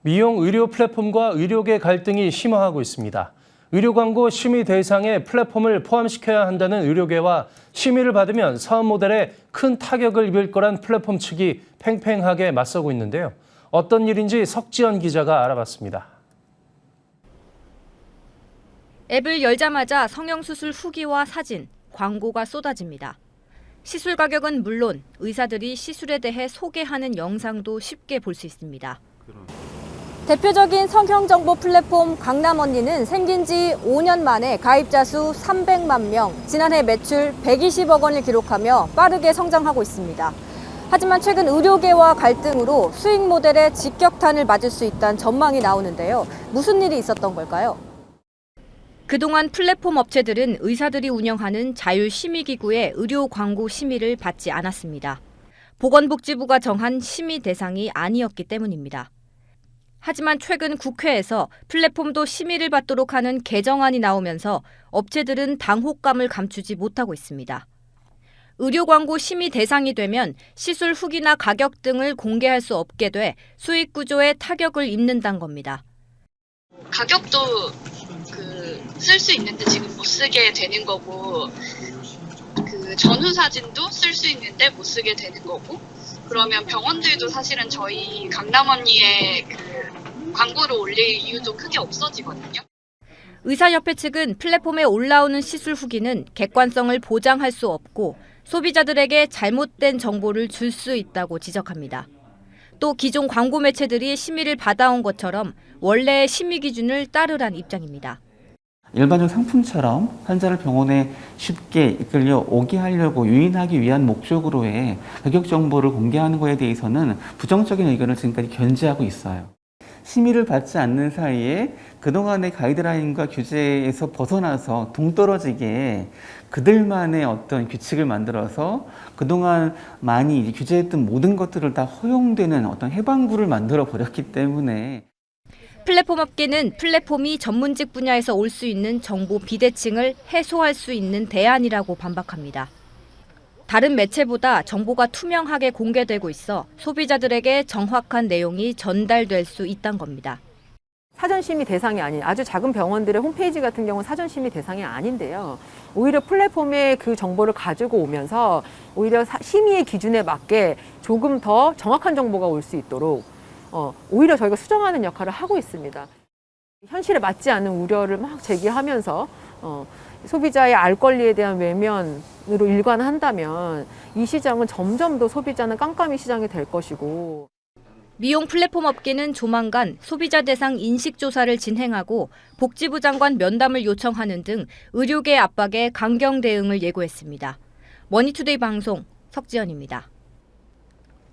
미용 의료 플랫폼과 의료계 갈등이 심화하고 있습니다. 의료 광고 심의 대상에 플랫폼을 포함시켜야 한다는 의료계와 심의를 받으면 사업 모델에 큰 타격을 입을 거란 플랫폼 측이 팽팽하게 맞서고 있는데요. 어떤 일인지 석지연 기자가 알아봤습니다. 앱을 열자마자 성형수술 후기와 사진, 광고가 쏟아집니다. 시술 가격은 물론 의사들이 시술에 대해 소개하는 영상도 쉽게 볼 수 있습니다. 대표적인 성형정보 플랫폼 강남언니는 생긴 지 5년 만에 가입자 수 300만 명, 지난해 매출 120억 원을 기록하며 빠르게 성장하고 있습니다. 하지만 최근 의료계와 갈등으로 수익 모델에 직격탄을 맞을 수 있다는 전망이 나오는데요. 무슨 일이 있었던 걸까요? 그동안 플랫폼 업체들은 의사들이 운영하는 자율심의기구의 의료 광고 심의를 받지 않았습니다. 보건복지부가 정한 심의 대상이 아니었기 때문입니다. 하지만 최근 국회에서 플랫폼도 심의를 받도록 하는 개정안이 나오면서 업체들은 당혹감을 감추지 못하고 있습니다. 의료 광고 심의 대상이 되면 시술 후기나 가격 등을 공개할 수 없게 돼 수익 구조에 타격을 입는다는 겁니다. 가격도 쓸 수 있는데 지금 못 쓰게 되는 거고, 전후 사진도 쓸 수 있는데 못 쓰게 되는 거고, 그러면 병원들도 사실은 저희 강남언니의 광고를 올릴 이유도 크게 없어지거든요. 의사협회 측은 플랫폼에 올라오는 시술 후기는 객관성을 보장할 수 없고 소비자들에게 잘못된 정보를 줄 수 있다고 지적합니다. 또 기존 광고 매체들이 심의를 받아온 것처럼 원래의 심의 기준을 따르란 입장입니다. 일반적 상품처럼 환자를 병원에 쉽게 이끌려 오게 하려고 유인하기 위한 목적으로의 가격 정보를 공개하는 것에 대해서는 부정적인 의견을 지금까지 견지하고 있어요. 심의를 받지 않는 사이에 그동안의 가이드라인과 규제에서 벗어나서 동떨어지게 그들만의 어떤 규칙을 만들어서 그동안 많이 규제했던 모든 것들을 다 허용되는 어떤 해방구를 만들어 버렸기 때문에 플랫폼 업계는 플랫폼이 전문직 분야에서 올 수 있는 정보 비대칭을 해소할 수 있는 대안이라고 반박합니다. 다른 매체보다 정보가 투명하게 공개되고 있어 소비자들에게 정확한 내용이 전달될 수 있다는 겁니다. 사전심의 대상이 아닌 아주 작은 병원들의 홈페이지 같은 경우는 사전심의 대상이 아닌데요. 오히려 플랫폼에 그 정보를 가지고 오면서 오히려 심의의 기준에 맞게 조금 더 정확한 정보가 올 수 있도록 오히려 저희가 수정하는 역할을 하고 있습니다. 현실에 맞지 않는 우려를 막 제기하면서 소비자의 알 권리에 대한 외면으로 일관한다면 이 시장은 점점 더 소비자는 깜깜이 시장이 될 것이고. 미용 플랫폼 업계는 조만간 소비자 대상 인식 조사를 진행하고 복지부 장관 면담을 요청하는 등 의료계 압박에 강경 대응을 예고했습니다. 머니투데이 방송 석지연입니다.